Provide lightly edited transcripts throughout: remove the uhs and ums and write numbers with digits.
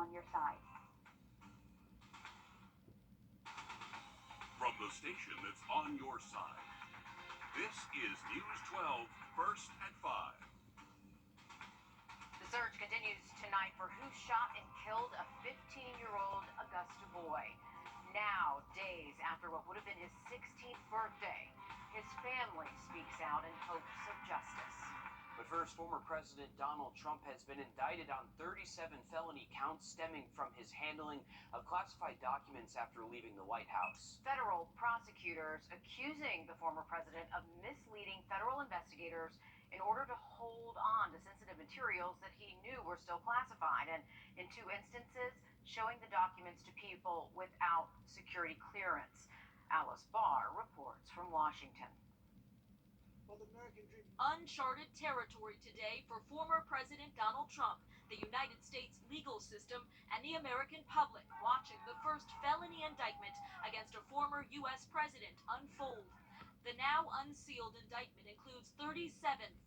on your side. From the station that's on your side, this is News 12, First at 5. The search continues tonight for who shot and killed a 15-year-old Augusta boy. Now, days after what would have been his 16th birthday, his family speaks out in hopes of justice. But first, former President Donald Trump has been indicted on 37 felony counts stemming from his handling of classified documents after leaving the White House. Federal prosecutors accusing the former president of misleading federal investigators in order to hold on to sensitive materials that he knew were still classified, and in 2 instances, showing the documents to people without security clearance. Alice Barr reports from Washington. Uncharted territory today for former President Donald Trump, the United States legal system, and the American public watching the first felony indictment against a former U.S. president unfold. The now unsealed indictment includes 37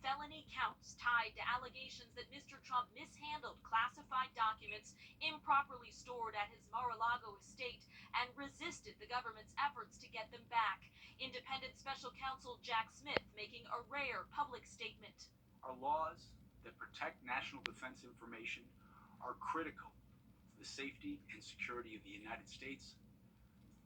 felony counts tied to allegations that Mr. Trump mishandled classified documents improperly stored at his Mar-a-Lago estate and resisted the government's efforts to get them back. Independent Special Counsel Jack Smith making a rare public statement. Our laws that protect national defense information are critical to the safety and security of the United States,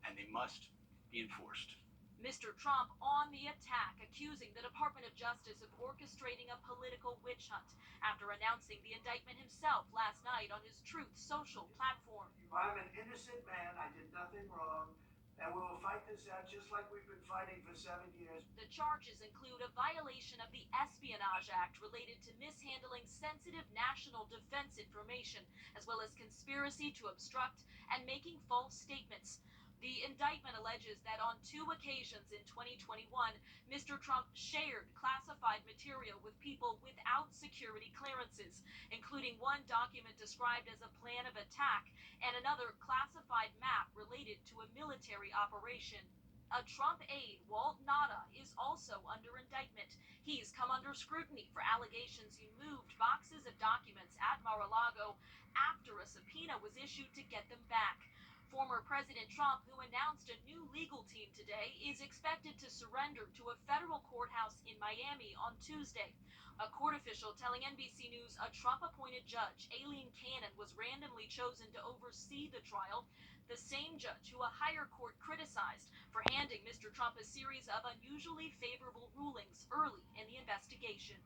and they must be enforced. Mr. Trump on the attack, accusing the Department of Justice of orchestrating a political witch hunt after announcing the indictment himself last night on his Truth Social platform. I'm an innocent man. I did nothing wrong. And we will fight this out just like we've been fighting for 7 years. The charges include a violation of the Espionage Act related to mishandling sensitive national defense information, as well as conspiracy to obstruct and making false statements. The indictment alleges that on 2 occasions in 2021, Mr. Trump shared classified material with people without security clearances, including one document described as a plan of attack and another classified map related to a military operation. A Trump aide, Walt Nauta, is also under indictment. He's come under scrutiny for allegations he moved boxes of documents at Mar-a-Lago after a subpoena was issued to get them back. Former President Trump, who announced a new legal team today, is expected to surrender to a federal courthouse in Miami on Tuesday. A court official telling NBC News a Trump-appointed judge, Aileen Cannon, was randomly chosen to oversee the trial, the same judge who a higher court criticized for handing Mr. Trump a series of unusually favorable rulings early in the investigation.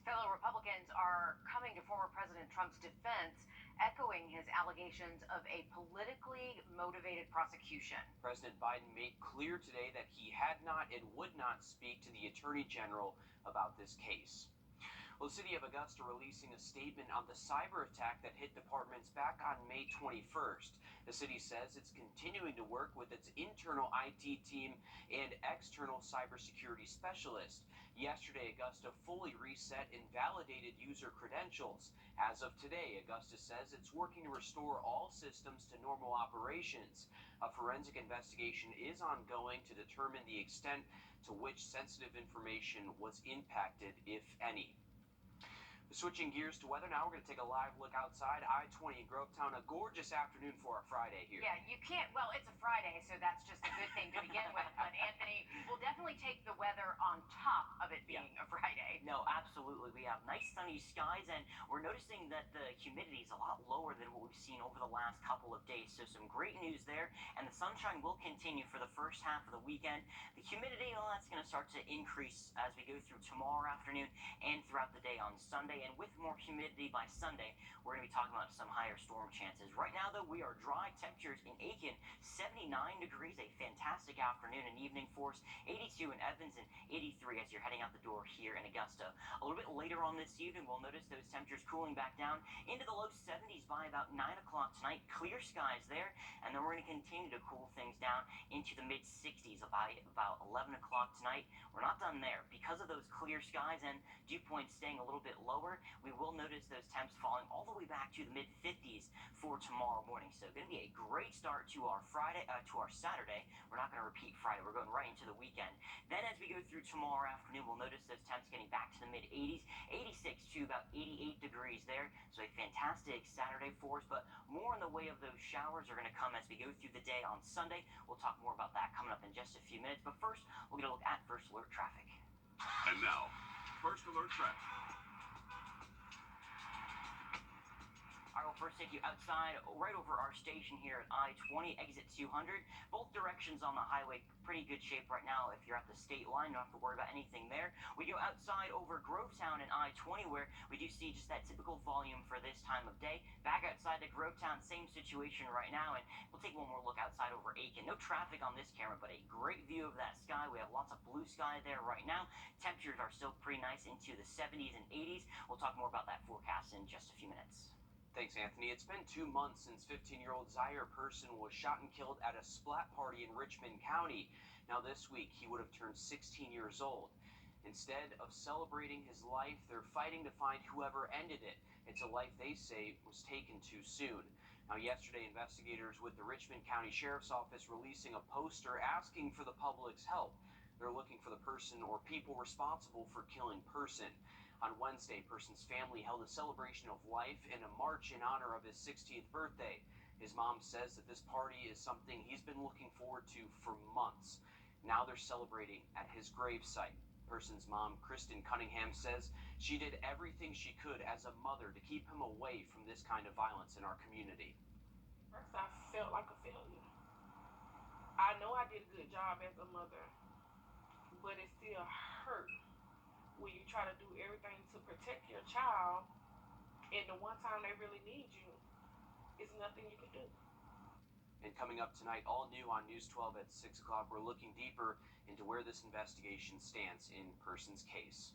Fellow Republicans are coming to former President Trump's defense, echoing his allegations of a politically motivated prosecution. President Biden made clear today that he had not and would not speak to the Attorney General about this case. Well, the city of Augusta releasing a statement on the cyber attack that hit departments back on May 21st. The city says it's continuing to work with its internal IT team and external cybersecurity specialist. Yesterday, Augusta fully reset and validated user credentials. As of today, Augusta says it's working to restore all systems to normal operations. A forensic investigation is ongoing to determine the extent to which sensitive information was impacted, if any. Switching gears to weather now, we're going to take a live look outside I-20 in Grovetown. A gorgeous afternoon for a Friday here. Yeah, you can't, well, it's a Friday, so that's just a good thing to begin with. But Anthony, we'll definitely take the weather on top of it being a Friday. No, absolutely. We have nice sunny skies, and we're noticing that the humidity is a lot lower than what we've seen over the last couple of days. So some great news there, and the sunshine will continue for the first half of the weekend. The humidity, well, that's going to start to increase as we go through tomorrow afternoon and throughout the day on Sunday. And with more humidity by Sunday, we're going to be talking about some higher storm chances. Right now, though, we are dry. Temperatures in Aiken, 79 degrees, a fantastic afternoon and evening for us. 82 in Evans and 83 as you're heading out the door here in Augusta. A little bit later on this evening, we'll notice those temperatures cooling back down into the low 70s by about 9 o'clock tonight. Clear skies there, and then we're going to continue to cool things down into the mid-60s by about 11 o'clock tonight. We're not done there. Because of those clear skies and dew points staying a little bit lower, lower. We will notice those temps falling all the way back to the mid-50s for tomorrow morning. So going to be a great start to our Saturday. We're not going to repeat Friday. We're going right into the weekend. Then as we go through tomorrow afternoon, we'll notice those temps getting back to the mid-80s, 86 to about 88 degrees there. So a fantastic Saturday for us, but more in the way of those showers are going to come as we go through the day on Sunday. We'll talk more about that coming up in just a few minutes. But first, we'll get a look at First Alert traffic. And now, First Alert traffic. I will first take you outside right over our station here at I-20, exit 200. Both directions on the highway, pretty good shape right now. If you're at the state line, you don't have to worry about anything there. We go outside over Grovetown and I-20, where we do see just that typical volume for this time of day. Back outside to Grovetown, same situation right now, and we'll take one more look outside over Aiken. No traffic on this camera, but a great view of that sky. We have lots of blue sky there right now. Temperatures are still pretty nice into the 70s and 80s. We'll talk more about that forecast in just a few minutes. Thanks, Anthony. It's been 2 months since 15-year-old Zaire Person was shot and killed at a splat party in Richmond County. Now this week, he would have turned 16 years old. Instead of celebrating his life, they're fighting to find whoever ended it. It's a life they say was taken too soon. Now yesterday, investigators with the Richmond County Sheriff's Office releasing a poster asking for the public's help. They're looking for the person or people responsible for killing Person. On Wednesday, Person's family held a celebration of life and a march in honor of his 16th birthday. His mom says that this party is something he's been looking forward to for months. Now they're celebrating at his gravesite. Person's mom, Kristen Cunningham, says she did everything she could as a mother to keep him away from this kind of violence in our community. First, I felt like a failure. I know I did a good job as a mother, but it still hurt when you try to do everything to protect your child, and the one time they really need you, it's nothing you can do. And coming up tonight, all new on News 12 at 6 o'clock, we're looking deeper into where this investigation stands in Person's case.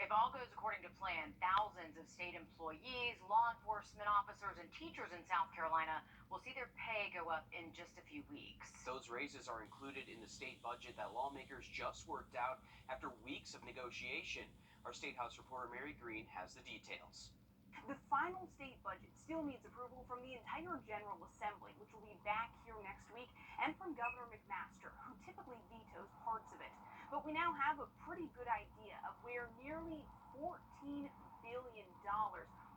If all goes according to plan, thousands of state employees, law enforcement officers, and teachers in South Carolina will see their pay go up in just a few weeks. Those raises are included in the state budget that lawmakers just worked out after weeks of negotiation. Our State House reporter Mary Green has the details. The final state budget still needs approval from the entire General Assembly, which will be back here next week, and from Governor McMaster, who typically vetoes parts of it. But we now have a pretty good idea of where nearly $14 billion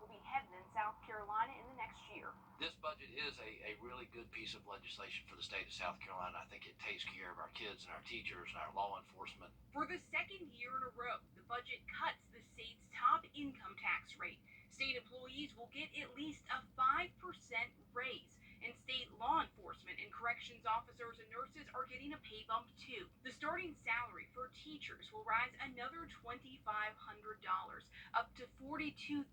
will be headed in South Carolina in the next year. This budget is a really good piece of legislation for the state of South Carolina. I think it takes care of our kids and our teachers and our law enforcement. For the second year in a row, the budget cuts the state's top income tax rate. State employees will get at least a 5% raise, and state law enforcement and corrections officers and nurses are getting a pay bump too. The starting salary for teachers will rise another $2,500, up to $42,500.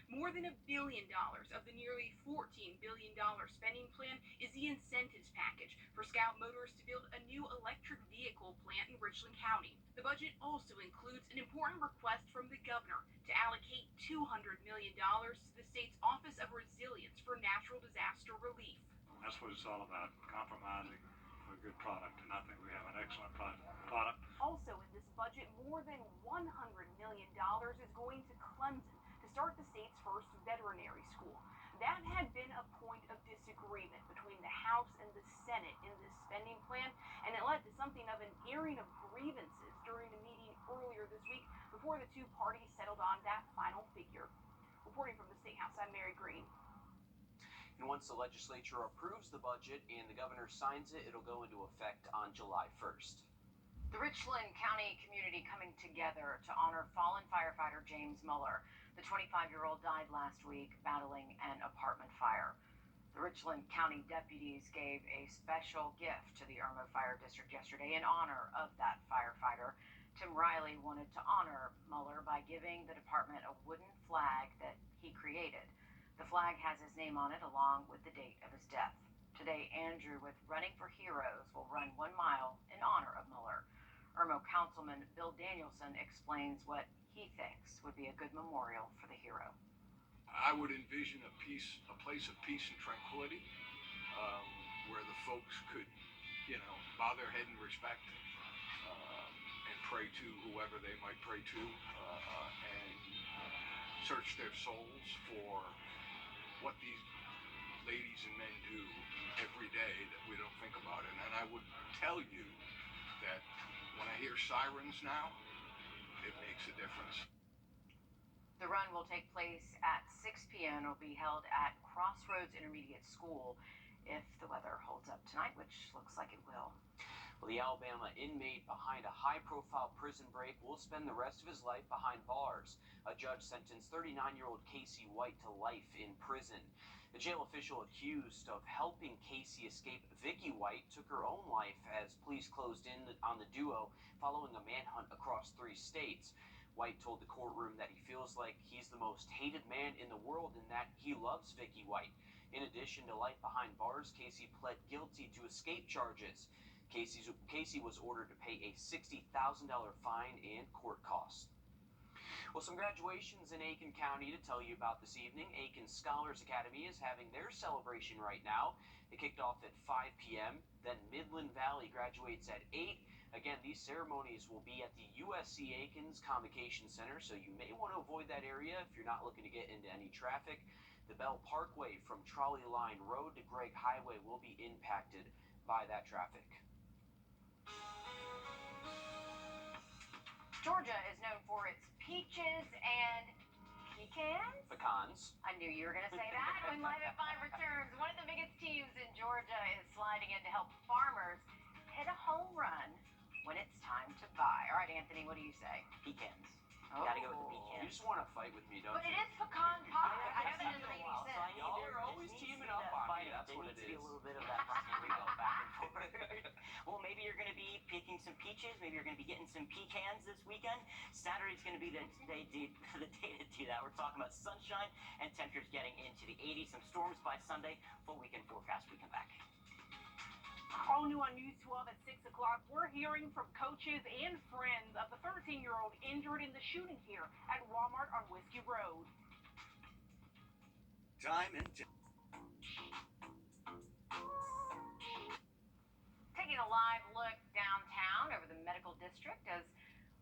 More than $1 billion of the nearly $14 billion spending plan is the incentives package for Scout Motors to build a new electric vehicle plant in Richland County. The budget also includes an important request from the governor to allocate $200 million to the state's Office of Resilience for Natural Disaster Relief. That's what it's all about, compromising for a good product, and I think we have an excellent product. Also in this budget, more than $100 million is going to Clemson to start the state's first veterinary school. That had been a point of disagreement between the House and the Senate in this spending plan, and it led to something of an airing of grievances during the meeting earlier this week before the two parties settled on that final figure. Reporting from the State House, I'm Mary Green. And once the legislature approves the budget and the governor signs it, it'll go into effect on July 1st. The Richland County community coming together to honor fallen firefighter James Muller. The 25-year-old died last week battling an apartment fire. The Richland County deputies gave a special gift to the Irma Fire District yesterday in honor of that firefighter. Tim Riley wanted to honor Muller by giving the department a wooden flag that he created. The flag has his name on it along with the date of his death. Today, Andrew with Running for Heroes will run 1 mile in honor of Muller. Irma Councilman Bill Danielson explains what he thinks would be a good memorial for the hero. I would envision a place of peace and tranquility, where the folks could, bow their head in respect and pray to whoever they might pray to, and search their souls for what these ladies and men do every day that we don't think about it. And I would tell you that when I hear sirens now, it makes a difference. The run will take place at 6 p.m. It will be held at Crossroads Intermediate School if the weather holds up tonight, which looks like it will. Well, the Alabama inmate behind a high-profile prison break will spend the rest of his life behind bars. A judge sentenced 39-year-old Casey White to life in prison. The jail official accused of helping Casey escape, Vicky White, took her own life as police closed in on the duo following a manhunt across 3 states. White told the courtroom that he feels like he's the most hated man in the world and that he loves Vicky White. In addition to life behind bars, Casey pled guilty to escape charges. Casey was ordered to pay a $60,000 fine and court costs. Well, some graduations in Aiken County to tell you about this evening. Aiken Scholars Academy is having their celebration right now. It kicked off at 5 p.m. Then Midland Valley graduates at 8. Again, these ceremonies will be at the USC Aikens Convocation Center, so you may want to avoid that area if you're not looking to get into any traffic. The Bell Parkway from Trolley Line Road to Gregg Highway will be impacted by that traffic. Georgia is known for its peaches and pecans. Pecans. I knew you were going to say that. When Live at 5 returns, one of the biggest teams in Georgia is sliding in to help farmers hit a home run when it's time to buy. All right, Anthony, what do you say? Pecans. Oh. Gotta go with the You pecans. just want to fight with me, don't But you? it is pecan pie. I haven't It's been been a while, so I need Y'all there are always just needs teaming to be up that on me. fight. That's There what needs it to be a is. little bit of that rivalry back and forth. Well, maybe you're going to be picking some peaches. Maybe you're going to be getting some pecans this weekend. Saturday's going to be the day to do that. We're talking about sunshine and temperatures getting into the 80s. Some storms by Sunday. Full weekend forecast. We come back. All new on News 12 at 6 o'clock, we're hearing from coaches and friends of the 13-year-old injured in the shooting here at Walmart on Whiskey Road. Time and Taking a live look downtown over the medical district as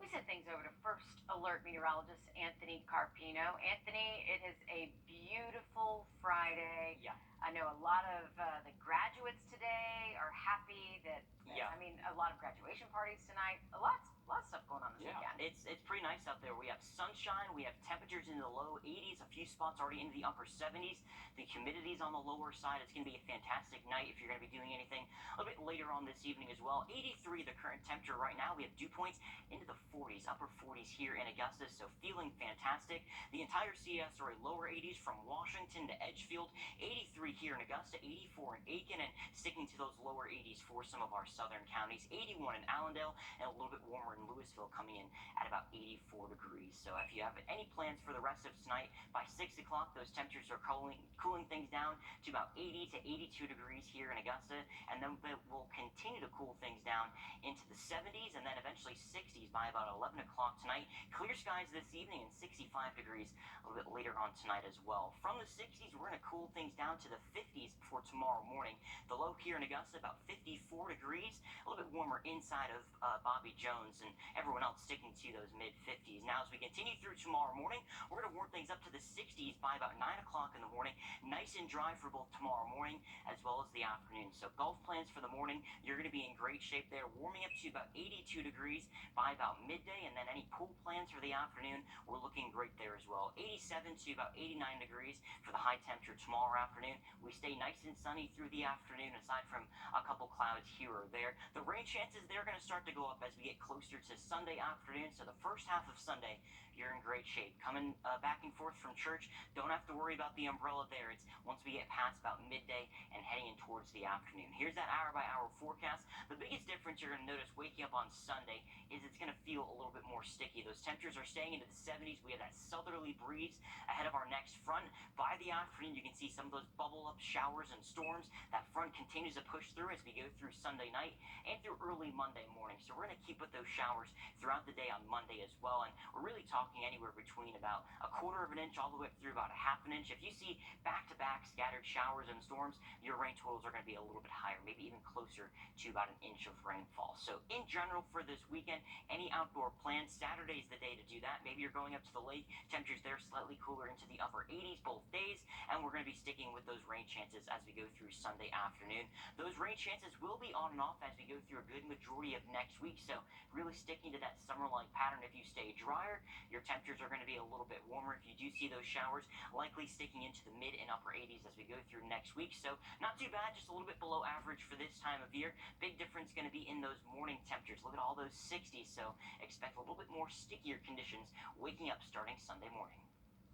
we send things over to First Alert meteorologist Anthony Carpino. Anthony, it is a beautiful Friday. Yeah. I know a lot of the graduates today are happy that, Yeah. I mean, a lot of graduation parties tonight. A lot of stuff going on this weekend. It's pretty nice out there. We have sunshine. We have temperatures in the low 80s. A few spots already into the upper 70s. The humidity's on the lower side. It's going to be a fantastic night if you're going to be doing anything a little bit later on this evening as well. 83 the current temperature right now. We have dew points into the 40s, upper 40s here in Augusta, so feeling fantastic. The entire CS are a lower 80s from Washington to Edgefield. 83 here in Augusta, 84 in Aiken, and sticking to those lower 80s for some of our southern counties. 81 in Allendale, and a little bit warmer in Louisville, coming in at about 84 degrees. So if you have any plans for the rest of tonight, by 6 o'clock, those temperatures are cooling things down to about 80 to 82 degrees here in Augusta, and then we'll continue to cool things down into the 70s, and then eventually 60s by about 11 o'clock tonight. Clear skies this evening and 65 degrees a little bit later on tonight as well. From the 60s, we're going to cool things down to the 50s before tomorrow morning. The low here in Augusta, about 54 degrees, a little bit warmer inside of Bobby Jones, and everyone else sticking to those mid-50s. Now, as we continue through tomorrow morning, we're going to warm things up to the 60s by about 9 o'clock in the morning. Nice and dry for both tomorrow morning as well as the afternoon. So golf plans for the morning, you're going to be in great shape there, warming up to about 82 degrees by about midday, and then any pool plans for the afternoon, we're looking great there as well. 87 to about 89 degrees for the high temperature tomorrow afternoon. We stay nice and sunny through the afternoon, aside from a couple clouds here or there. The rain chances, they're going to start to go up as we get closer to Sunday afternoon. So the first half of Sunday, you're in great shape. Coming back and forth from church, don't have to worry about the umbrella there. It's once we get past about midday and heading in towards the afternoon. Here's that hour-by-hour forecast. The biggest difference you're going to notice waking up on Sunday is it's going to feel a little bit more sticky. Those temperatures are staying into the 70s. We have that southerly breeze ahead of our next front. By the afternoon, you can see some of those bubble-up showers and storms. That front continues to push through as we go through Sunday night and through early Monday morning. So we're going to keep with those showers showers throughout the day on Monday as well. And we're really talking anywhere between about a quarter of an inch all the way up through about a half an inch. If you see back-to-back scattered showers and storms, your rain totals are going to be a little bit higher, maybe even closer to about an inch of rainfall. So in general for this weekend, any outdoor plans, Saturday is the day to do that. Maybe you're going up to the lake, temperatures there slightly cooler into the upper 80s both days, and we're going to be sticking with those rain chances as we go through Sunday afternoon. Those rain chances will be on and off as we go through a good majority of next week, so really sticking to that summer-like pattern. If you stay drier, your temperatures are going to be a little bit warmer. If you do see those showers, likely sticking into the mid and upper 80s as we go through next week, so not too bad, just a little bit below average for this time of year. Big difference going to be in those morning temperatures. Look at all those 60s, so expect a little bit more stickier conditions waking up starting Sunday morning.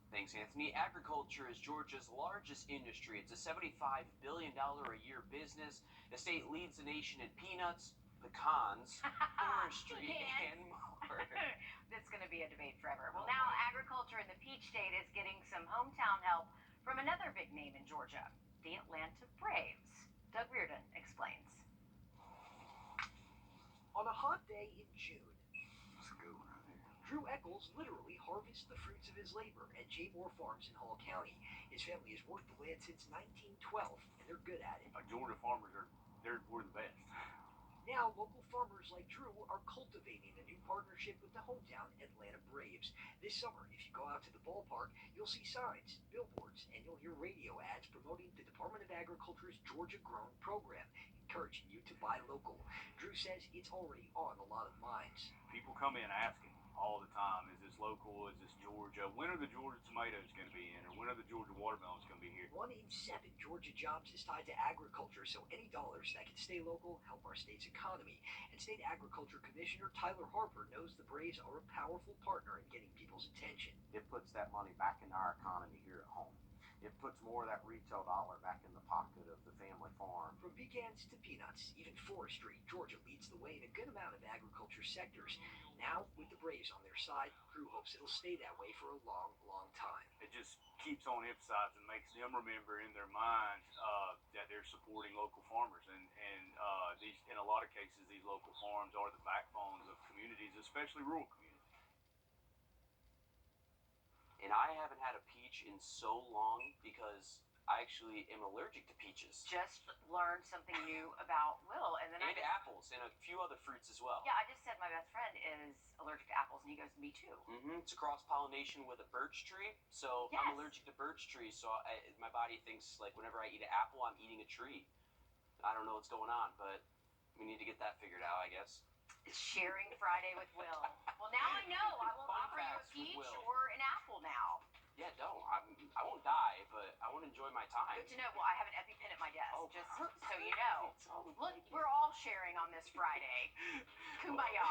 Thanks, Anthony. Agriculture is Georgia's largest industry. It's a $75 billion a year business. The state leads the nation in peanuts, pecans, forestry, and more. That's going to be a debate forever. Well, now agriculture in the Peach State is getting some hometown help from another big name in Georgia, the Atlanta Braves. Doug Wrdw explains. On a hot day in June, Drew Eccles literally harvests the fruits of his labor at J. Moore Farms in Hall County. His family has worked the land since 1912, and they're good at it. Georgia farmers we're the best. Now, local farmers like Drew are cultivating a new partnership with the hometown Atlanta Braves. This summer, if you go out to the ballpark, you'll see signs, billboards, and you'll hear radio ads promoting the Department of Agriculture's Georgia Grown program, encouraging you to buy local. Drew says it's already on a lot of minds. People come in asking all the time, is this local, is this Georgia? When are the Georgia tomatoes going to be in, or when are the Georgia watermelons going to be here? 1 in 7 Georgia jobs is tied to agriculture, so any dollars that can stay local help our state's economy. And State Agriculture Commissioner Tyler Harper knows the Braves are a powerful partner in getting people's attention. It puts that money back into our economy here at home. It puts more of that retail dollar back in the pocket of the family farm. From pecans to peanuts, even forestry, Georgia leads the way in a good amount of agriculture sectors. Now, with the Braves on their side, Drew hopes it'll stay that way for a long, long time. It just keeps on emphasizing, makes them remember in their minds that they're supporting local farmers. And these, in a lot of cases, these local farms are the backbones of communities, especially rural communities. And I haven't had a peach in so long because I actually am allergic to peaches. Just learned something new about Will, and then and apples and a few other fruits as well. Yeah, I just said my best friend is allergic to apples, and he goes, me too. It's a cross-pollination with a birch tree. So yes. I'm allergic to birch trees, so my body thinks like whenever I eat an apple, I'm eating a tree. I don't know what's going on, but we need to get that figured out, I guess. Sharing Friday with Will. Well, now I know. I will offer you a peach or an apple now. Yeah, don't. I won't die, but I want to enjoy my time. Good to know. Well, I have an EpiPen at my desk, just perfect. so you know. Look, we're all sharing on this Friday. Kumbaya.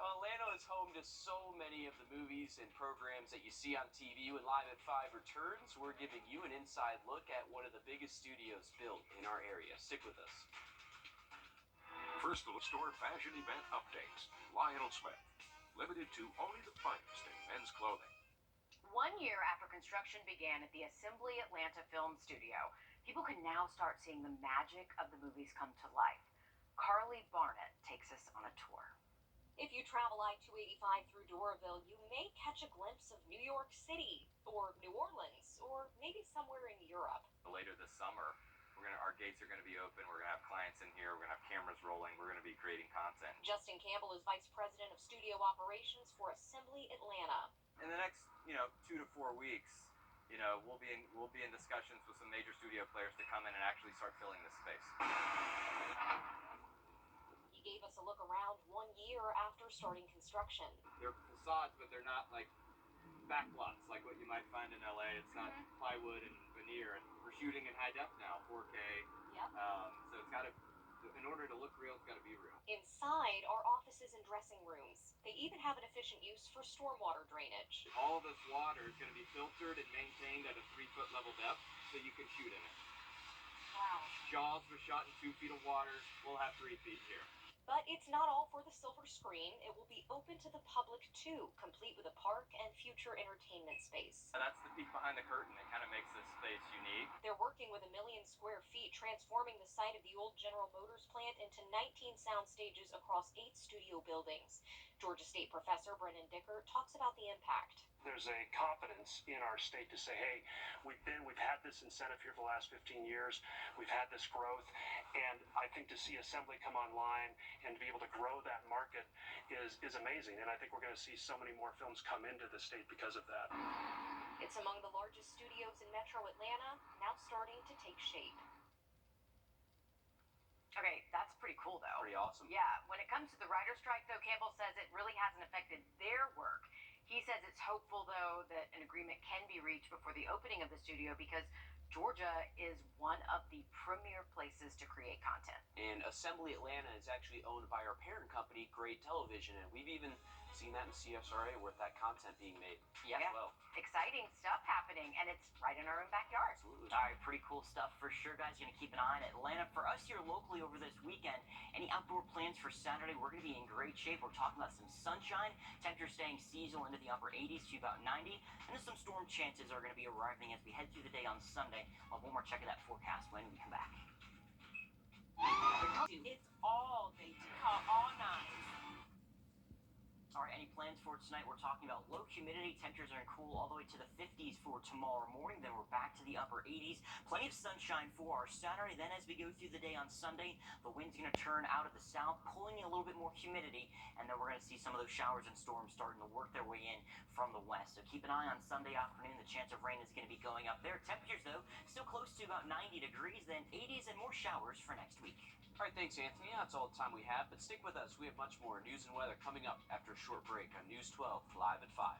Atlanta is home to so many of the movies and programs that you see on TV. When Live at 5 returns, we're giving you an inside look at one of the biggest studios built in our area. Stick with us. First, the store fashion event updates. Lionel Smith, limited to only the finest in men's clothing. 1 year after construction began at the Assembly Atlanta Film Studio, people can now start seeing the magic of the movies come to life. Carly Barnett takes us on a tour. If you travel I-285 through Doraville, you may catch a glimpse of New York City, or New Orleans, or maybe somewhere in Europe. Later this summer, our gates are going to be open. We're going to have clients in here. We're going to have cameras rolling. We're going to be creating content. Justin Campbell is Vice President of Studio Operations for Assembly Atlanta. In the next, 2 to 4 weeks, we'll be in discussions with some major studio players to come in and actually start filling this space. He gave us a look around 1 year after starting construction. They're facades, but they're not like backlots like what you might find in LA. It's not plywood and veneer. And we're shooting in high def now, 4K. Yep. So it's got to, in order to look real, it's got to be real. Inside are offices and dressing rooms. They even have an efficient use for stormwater drainage. All this water is going to be filtered and maintained at a 3-foot level depth, so you can shoot in it. Wow. Jaws were shot in 2 feet of water. We'll have 3 feet here. But it's not all for the silver screen. It will be open to the public too, complete with a park and future entertainment space. That's the peek behind the curtain. It kind of makes this space unique. They're working with 1 million square feet, transforming the site of the old General Motors plant into 19 sound stages across 8 studio buildings. Georgia State professor Brendan Dicker talks about the impact. There's a confidence in our state to say, hey, we've had this incentive here for the last 15 years. We've had this growth. And I think to see Assembly come online and to be able to grow that market is amazing. And I think we're going to see so many more films come into the state because of that. It's among the largest studios in metro Atlanta, now starting to take shape. Okay, that's pretty cool, though. Pretty awesome. Yeah, when it comes to the writer's strike, though, Campbell says it really hasn't affected their work. He says it's hopeful, though, that an agreement can be reached before the opening of the studio because Georgia is one of the premier places to create content. And Assembly Atlanta is actually owned by our parent company, Grade Television, and we've even seen that in CSRA with that content being made Yeah, as well. exciting stuff happening, and it's right in our own backyard. Absolutely. All right, pretty cool stuff for sure, guys. Going to keep an eye on Atlanta. For us here locally over this weekend, any outdoor plans for Saturday? We're going to be in great shape. We're talking about some sunshine. Temperatures staying seasonal into the upper 80s to about 90. And then some storm chances are going to be arriving as we head through the day on Sunday. We'll have one more check of that forecast when we come back. It's all they do. Call all nines. All right, any plans for tonight? We're talking about low humidity. Temperatures are cool all the way to the 50s for tomorrow morning. Then we're back to the upper 80s. Plenty of sunshine for our Saturday. Then as we go through the day on Sunday, the wind's going to turn out of the south, pulling in a little bit more humidity. And then we're going to see some of those showers and storms starting to work their way in from the west. So keep an eye on Sunday afternoon. The chance of rain is going to be going up there. Temperatures, though, still close to about 90 degrees. Then 80s and more showers for next week. All right, thanks, Anthony. That's all the time we have, but stick with us. We have much more news and weather coming up after a short break on News 12, live at 5.